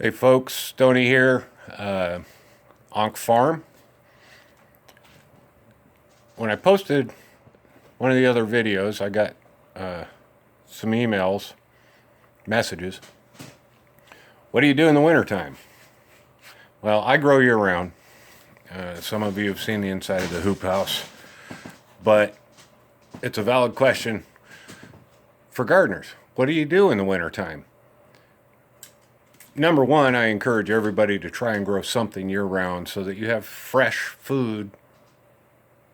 Hey folks, Stoney here, Ankh Farm. When I posted one of the other videos, I got some emails, messages. What do you do in the wintertime? Well, I grow year round. Some of you have seen the inside of the hoop house, but it's a valid question for gardeners. What do you do in the wintertime? Number one, I encourage everybody to try and grow something year round so that you have fresh food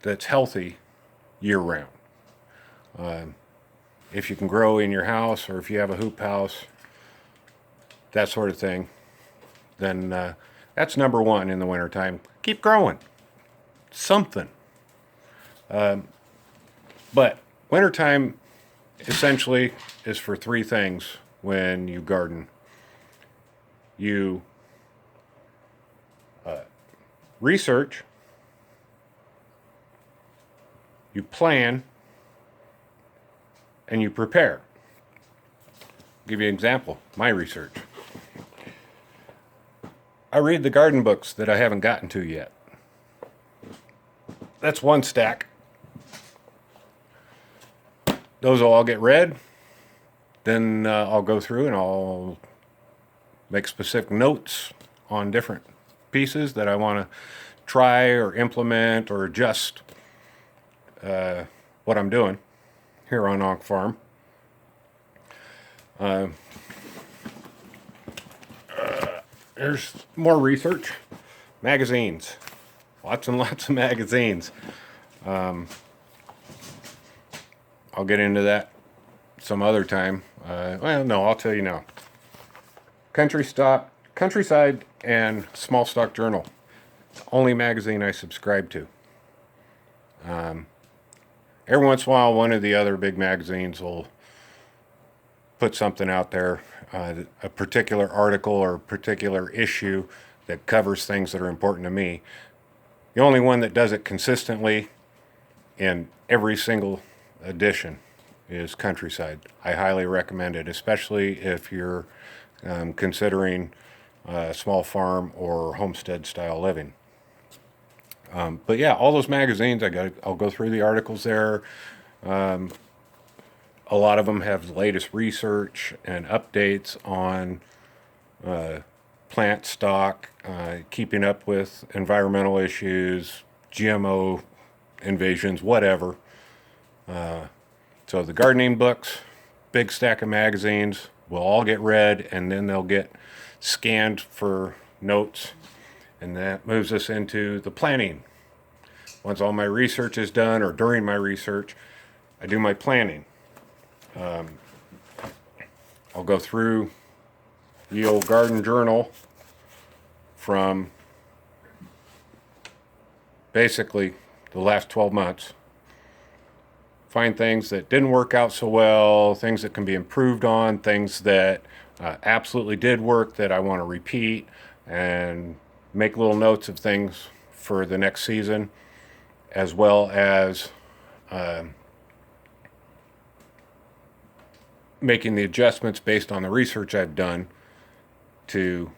that's healthy year round. If you can grow in your house or if you have a hoop house, that sort of thing, then that's number one in the wintertime. Keep growing something. But wintertime essentially is for three things when you garden. You research, you plan, and you prepare. I'll give you an example. My research. I read the garden books that I haven't gotten to yet. That's one stack. Those will all get read. Then I'll go through and I'll make specific notes on different pieces that I want to try or implement or adjust what I'm doing here on Ankh Farm. There's more research, magazines, lots and lots of magazines. I'll get into that some other time. Well, no, I'll tell you now. Countryside and Small Stock Journal. It's the only magazine I subscribe to. Every once in a while, one of the other big magazines will put something out there, a particular article or a particular issue that covers things that are important to me. The only one that does it consistently in every single edition is Countryside. I highly recommend it, especially if you're considering small farm or homestead style living. But yeah, all those magazines, I'll go through the articles there. A lot of them have the latest research and updates on plant stock, keeping up with environmental issues, GMO invasions, whatever. So the gardening books, big stack of magazines, will all get read, and then they'll get scanned for notes, and that moves us into the planning. Once all my research is done, or during my research, I do my planning. I'll go through the old garden journal from basically the last 12 months. Find things that didn't work out so well, things that can be improved on, things that absolutely did work that I want to repeat, and make little notes of things for the next season, as well as making the adjustments based on the research I've done to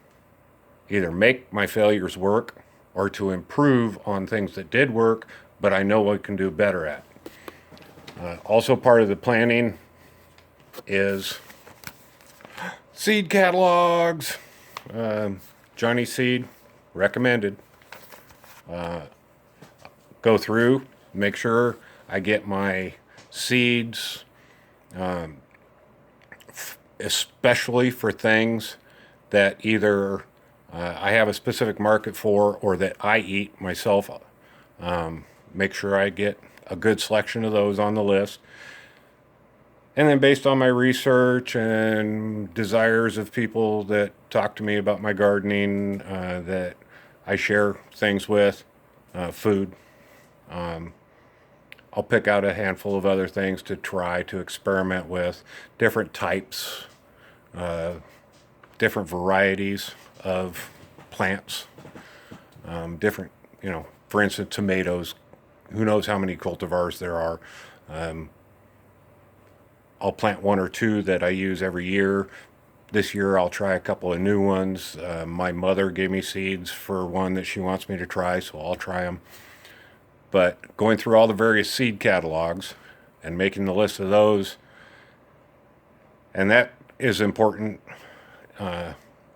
either make my failures work or to improve on things that did work, but I know I can do better at. Also part of the planning is seed catalogs. Johnny Seed, recommended. Go through, make sure I get my seeds, especially for things that either I have a specific market for or that I eat myself. Make sure I get a good selection of those on the list. And then based on my research and desires of people that talk to me about my gardening, that I share things with, food, I'll pick out a handful of other things to try to experiment with, different types, different varieties of plants, different, for instance, tomatoes. Who knows how many cultivars there are. I'll plant one or two that I use every year, This year I'll try a couple of new ones. My mother gave me seeds for one that she wants me to try, so I'll try them. But going through all the various seed catalogs and making the list of those, and that is important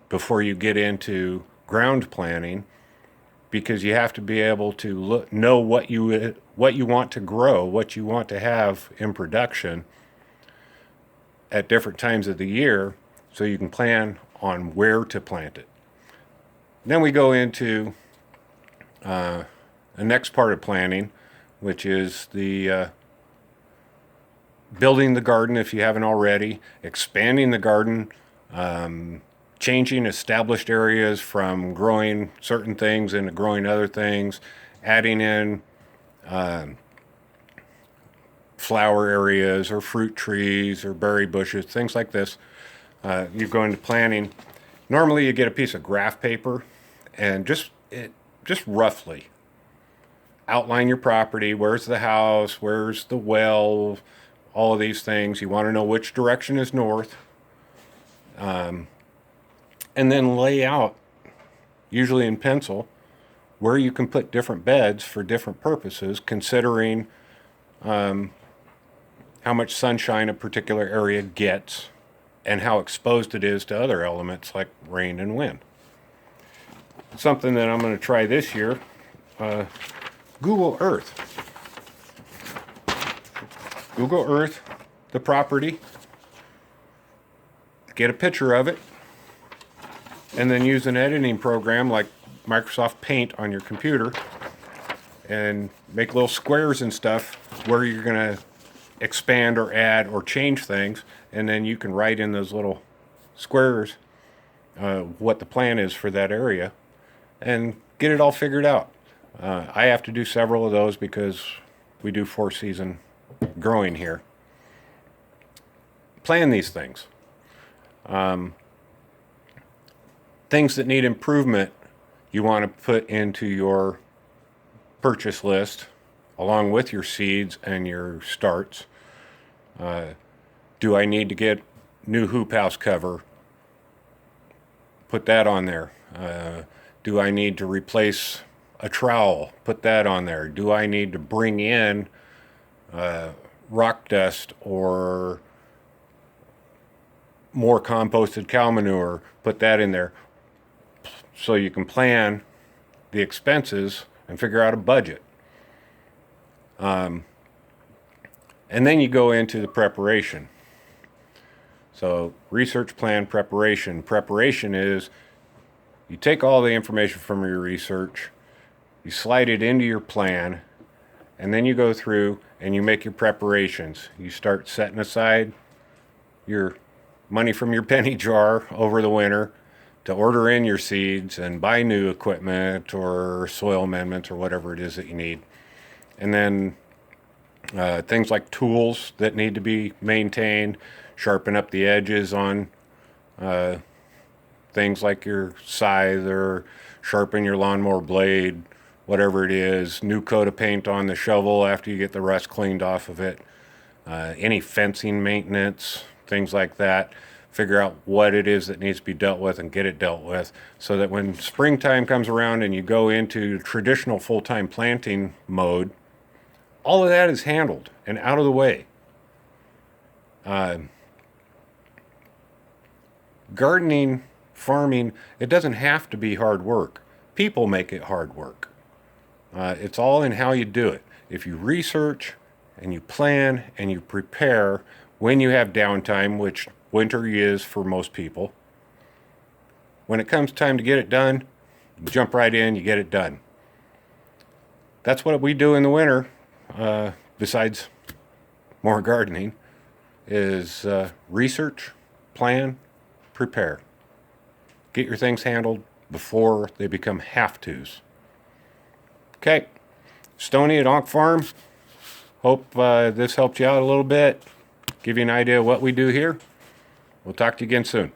before you get into ground planting, because you have to be able to know what you want to grow, what you want to have in production at different times of the year, so you can plan on where to plant it. Then we go into the next part of planning, which is the building the garden if you haven't already, expanding the garden, changing established areas from growing certain things into growing other things, adding in flower areas or fruit trees or berry bushes, things like this. You go into planning. Normally you get a piece of graph paper and just roughly outline your property. Where's the house? Where's the well? All of these things. You want to know which direction is north. And then lay out, usually in pencil, where you can put different beds for different purposes, considering how much sunshine a particular area gets and how exposed it is to other elements like rain and wind. Something that I'm going to try this year, Google Earth. Google Earth, the property, get a picture of it, and then use an editing program like Microsoft Paint on your computer and make little squares and stuff where you're going to expand or add or change things, and then you can write in those little squares what the plan is for that area and get it all figured out. I have to do several of those because we do 4-season growing here. Plan these things. Things that need improvement you want to put into your purchase list along with your seeds and your starts. Do I need to get new hoop house cover? Put that on there. Do I need to replace a trowel? Put that on there. Do I need to bring in rock dust or more composted cow manure? Put that in there so you can plan the expenses and figure out a budget. And then you go into the preparation. So research, plan, preparation. Preparation is you take all the information from your research, you slide it into your plan, and then you go through and you make your preparations. You start setting aside your money from your penny jar over the winter to order in your seeds and buy new equipment or soil amendments or whatever it is that you need. And then things like tools that need to be maintained, sharpen up the edges on things like your scythe or sharpen your lawnmower blade, whatever it is, new coat of paint on the shovel after you get the rust cleaned off of it, any fencing maintenance, things like that. Figure out what it is that needs to be dealt with and get it dealt with so that when springtime comes around and you go into traditional full-time planting mode, all of that is handled and out of the way. Gardening, farming, it doesn't have to be hard work. People make it hard work. It's all in how you do it. If you research and you plan and you prepare when you have downtime, which winter is for most people, when it comes time to get it done, you jump right in, you get it done. That's what we do in the winter, besides more gardening, is research, plan, prepare. Get your things handled before they become have-tos. Okay, Stoney at Ankh Farm. Hope this helped you out a little bit, give you an idea of what we do here. We'll talk to you again soon.